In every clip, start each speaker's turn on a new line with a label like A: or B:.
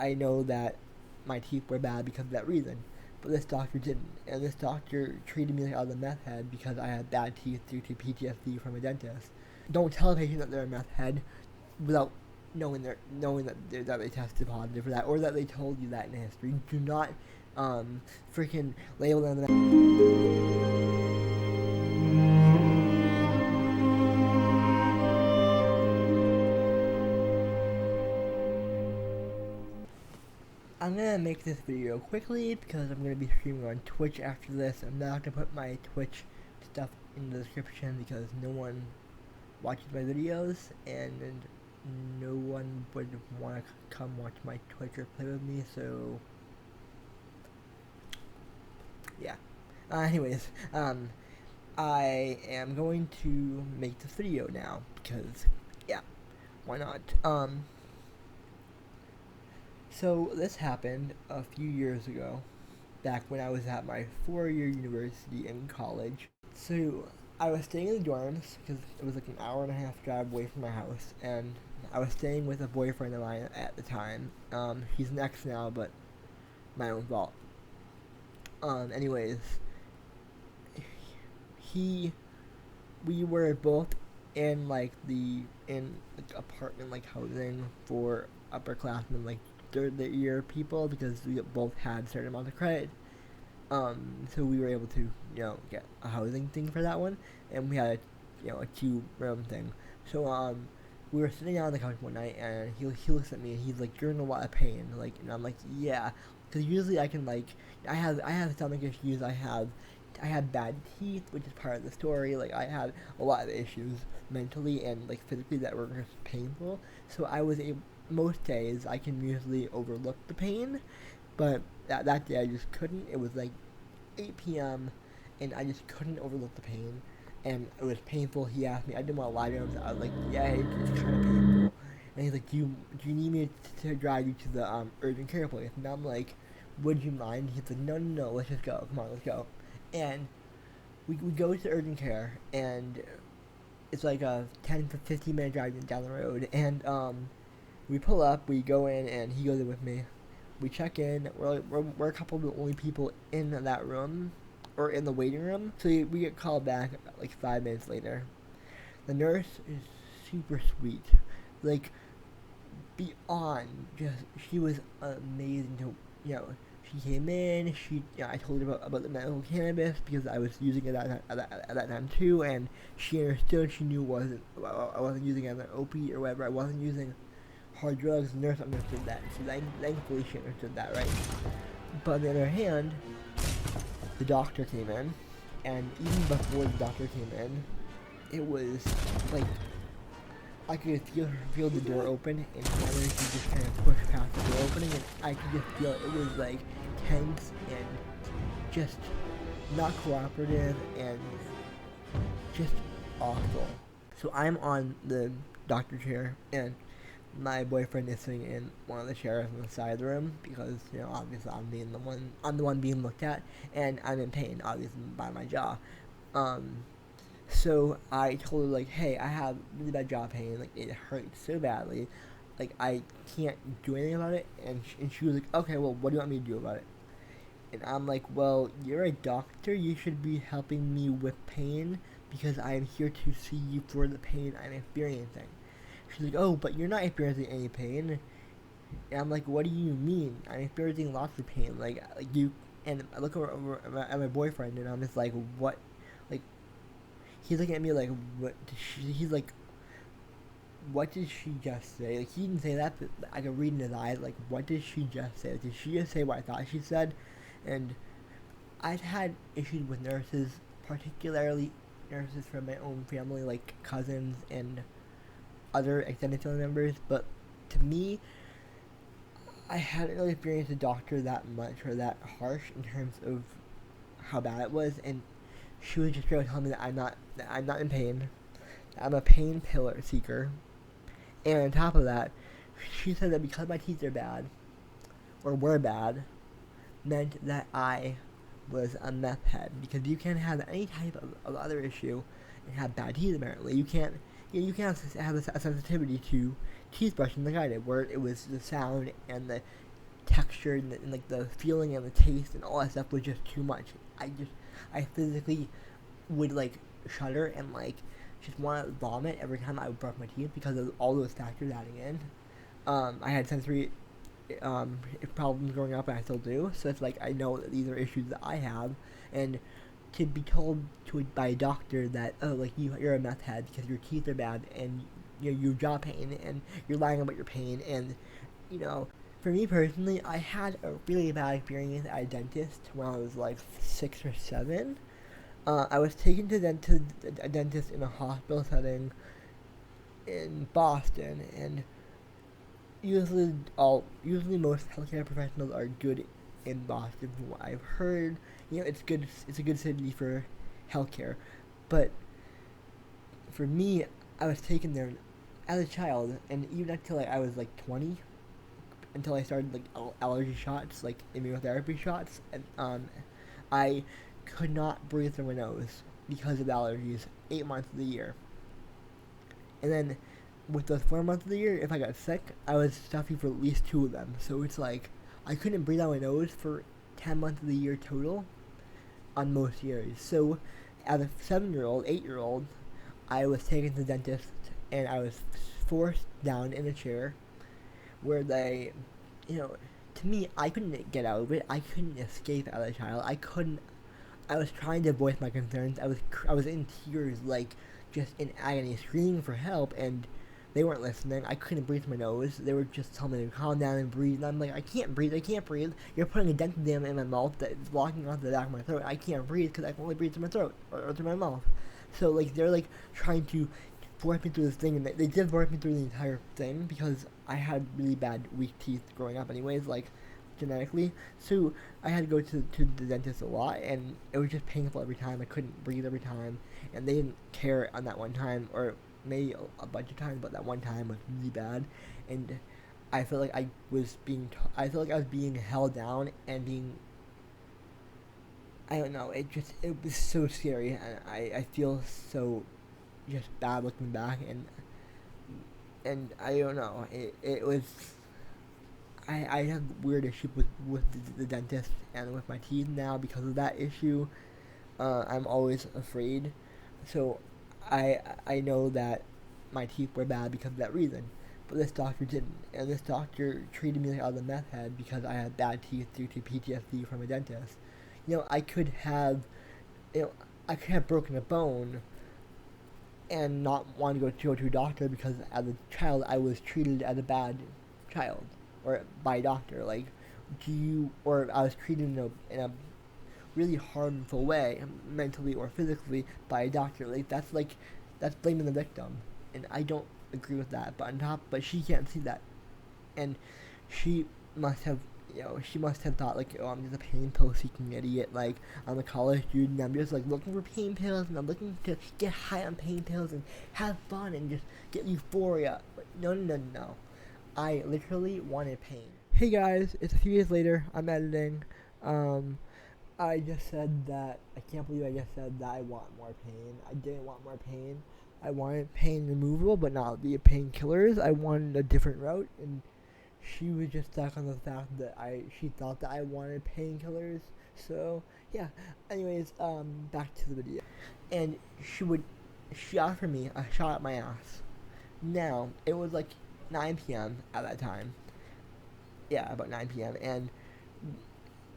A: I know that my teeth were bad because of that reason. But this doctor didn't, and this doctor treated me like I was a meth head because I had bad teeth due to PTSD from a dentist. Don't tell a patient that they're a meth head without knowing that they tested positive for that, or that they told you that in history. Do not freaking label them. I'm gonna make this video quickly because I'm gonna be streaming on Twitch after this. I'm not gonna put my Twitch stuff in the description because no one watches my videos and no one would want to come watch my Twitch or play with me. So yeah. Anyways, I am going to make this video now because yeah, why not? So this happened a few years ago, back when I was at my 4-year university in college. So I was staying in the dorms because it was like an hour and a half drive away from my house, and I was staying with a boyfriend of mine at the time. He's an ex now, but my own fault. Anyways, we were both in apartment housing for upperclassmen, third year people, because we both had a certain amount of credit. So we were able to get a housing thing for that one, and we had a 2-room thing. So we were sitting down on the couch one night, and he looks at me and he's like, "You're in a lot of pain," and I'm like, "Yeah," because usually I can I have stomach issues. I had bad teeth, which is part of the story. I had a lot of issues mentally and physically that were just painful. So I was able, most days I can usually overlook the pain, but that day I just couldn't. It was 8 p.m. and I just couldn't overlook the pain, and it was painful. He asked me, I didn't want to lie to him. So I was like, "Yeah, it's kind of painful." And he's like, "Do you need me to drive you to the urgent care place?" And I'm like, "Would you mind?" He's like, "No, let's just go. Come on, let's go." And we go to urgent care, and it's like a 10 to 15 minute drive down the road, and we pull up, we go in, and he goes in with me. We check in. We're a couple of the only people in that room, or in the waiting room. So we get called back 5 minutes later. The nurse is super sweet, beyond just. She was amazing to She came in. I told her about the medical cannabis because I was using it at that time too, and she understood. She knew I wasn't using it as an opiate or whatever. I wasn't using hard drugs. The nurse understood that. So thankfully she understood that, right? But on the other hand, the doctor came in, and even before the doctor came in, it was I could feel the door open, and finally she just kind of pushed past the door opening, and I could just feel it was tense and just not cooperative and just awful. So I'm on the doctor chair, and my boyfriend is sitting in one of the chairs on the side of the room because obviously I'm the one being looked at, and I'm in pain obviously by my jaw. So I told her hey, I have really bad jaw pain, it hurts so badly, I can't do anything about it, and she was like, "Okay, well, what do you want me to do about it?" And I'm like, "Well, you're a doctor, you should be helping me with pain because I am here to see you for the pain I'm experiencing." She's like, "Oh, but you're not experiencing any pain." And I'm like, "What do you mean? I'm experiencing lots of pain, you." And I look over at my boyfriend, and I'm just like, "What?" He's looking at me "What did she?" He's like, "What did she just say?" He didn't say that, but I could read in his eyes. What did she just say? Did she just say what I thought she said? And I've had issues with nurses, particularly nurses from my own family, cousins and other extended family members. But to me, I hadn't really experienced a doctor that much or that harsh in terms of how bad it was, and she was just trying to tell me that I'm not in pain, that I'm a pain pillar seeker, and on top of that, she said that because my teeth are bad, or were bad, meant that I was a meth head, because you can't have any type of other issue and have bad teeth. Apparently, you can't have a sensitivity to teeth brushing like I did, where it was the sound and the texture and like the feeling and the taste and all that stuff was just too much. I physically would like shudder and like just want to vomit every time I would brush my teeth because of all those factors adding in. I had sensory problems growing up, and I still do. So it's like I know that these are issues that I have, and to be told by a doctor that like you're a meth head because your teeth are bad and your jaw pain and you're lying about your pain, and for me personally, I had a really bad experience at a dentist when I was like 6 or 7. I was taken to a dentist in a hospital setting in Boston, and usually most healthcare professionals are good in Boston. From what I've heard, it's good. It's a good city for healthcare, but for me, I was taken there as a child, and even until I was like 20, until I started like allergy shots, like immunotherapy shots, and I could not breathe through my nose because of allergies 8 months of the year. And then with those 4 months of the year, if I got sick, I was stuffy for at least 2 of them. So it's like I couldn't breathe out my nose for 10 months of the year total on most years. So as a 7-year-old, 8-year-old, I was taken to the dentist and I was forced down in a chair where they, to me, I couldn't get out of it. I couldn't escape as a child. I was trying to voice my concerns. I was in tears, like just in agony, screaming for help, and they weren't listening. I couldn't breathe through my nose. They were just telling me to calm down and breathe. And I'm like, I can't breathe. You're putting a dental dam in my mouth that is blocking off the back of my throat. I can't breathe because I can only breathe through my throat or through my mouth. So like they're like trying to force me through this thing, and they did force me through the entire thing because I had really bad weak teeth growing up anyways, like genetically. So I had to go to the dentist a lot, and it was just painful every time. I couldn't breathe every time, and they didn't care on that one time, or maybe a bunch of times, but that one time was really bad. And I felt like I was being held down and being, I don't know, it was so scary, and I feel so just bad looking back, and I don't know, it was, I have weird issue with the dentist and with my teeth now because of that issue. I'm always afraid, so I know that my teeth were bad because of that reason, but this doctor didn't, and this doctor treated me like I was a meth head because I had bad teeth due to PTSD from a dentist. I could have broken a bone and not want to go to a doctor because as a child I was treated as a bad child or by a doctor. Like, or I was treated in a really harmful way, mentally or physically, by a doctor. That's blaming the victim, and I don't agree with that. But she can't see that, and she must have thought like, oh, I'm just a pain pill seeking idiot. Like, I'm a college student and I'm just like looking for pain pills and I'm looking to get high on pain pills and have fun and just get euphoria. But no. I literally wanted pain. Hey guys, it's a few years later. I'm editing. I just said that, I can't believe I just said that I want more pain. I didn't want more pain. I wanted pain removal, but not via painkillers. I wanted a different route, and she was just stuck on the fact that she thought that I wanted painkillers. So yeah. Anyways, back to the video. And she offered me a shot at my ass. Now it was like 9 p.m. at that time. Yeah, about 9 p.m. And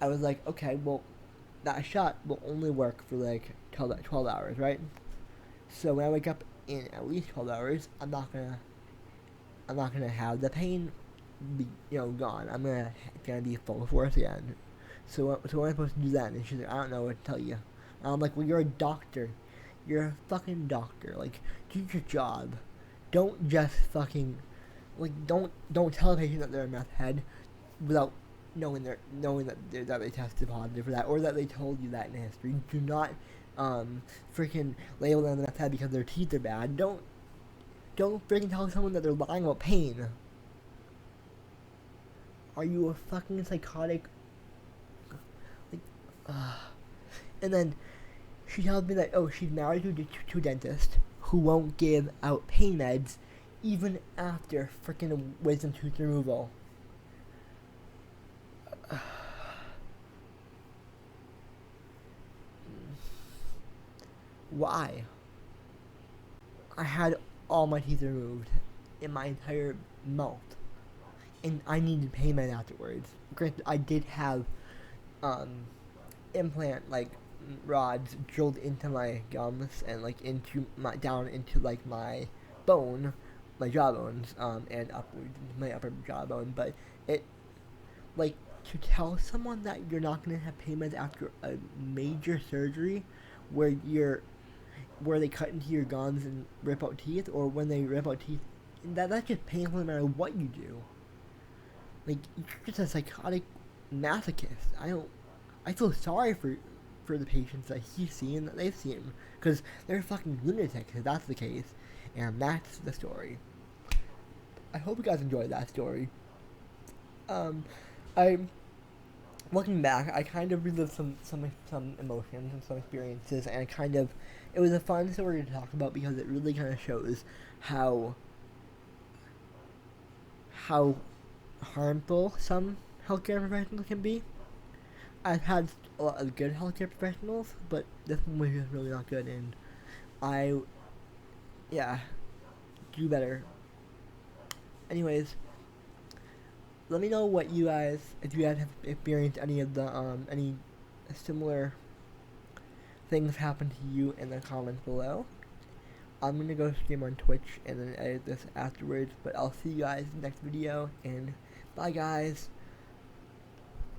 A: I was like, okay, well, that shot will only work for like 12 hours, right? So when I wake up in at least 12 hours, I'm not gonna have the pain be gone. I'm gonna be full force again. So what am I supposed to do then? And she's like, I don't know what to tell you. And I'm like, well, you're a doctor. You're a fucking doctor. Like, do your job. Don't just fucking don't tell a patient that they're a meth head without knowing that they tested positive for that, or that they told you that in history. Do not freaking label them a meth head because their teeth are bad. Don't freaking tell someone that they're lying about pain. Are you a fucking psychotic? And then she tells me that, oh, she's married to a dentist who won't give out pain meds even after freaking wisdom tooth removal. Why? I had all my teeth removed in my entire mouth, and I needed pain med afterwards. Granted, I did have um, implant like rods drilled into my gums and like into my down into like my bone, my jawbones, and upwards into my upper jawbone. But it like to tell someone that you're not gonna have pain meds after a major surgery, where they cut into your gums and rip out teeth, or when they rip out teeth, that's just painful no matter what you do. Like you're just a psychotic masochist. I feel sorry for the patients that he's seen, that they've seen, because they're fucking lunatics if that's the case, and that's the story. I hope you guys enjoyed that story. I looking back, I kind of relived some emotions and some experiences, and it was a fun story to talk about because it really kind of shows how harmful some healthcare professionals can be. I've had a lot of good healthcare professionals, but this one was just really not good, and I, yeah, do better. Anyways, let me know what you guys, if you guys have experienced any of the any similar things happen to you in the comments below. I'm gonna go stream on Twitch and then edit this afterwards, but I'll see you guys in the next video, and bye guys.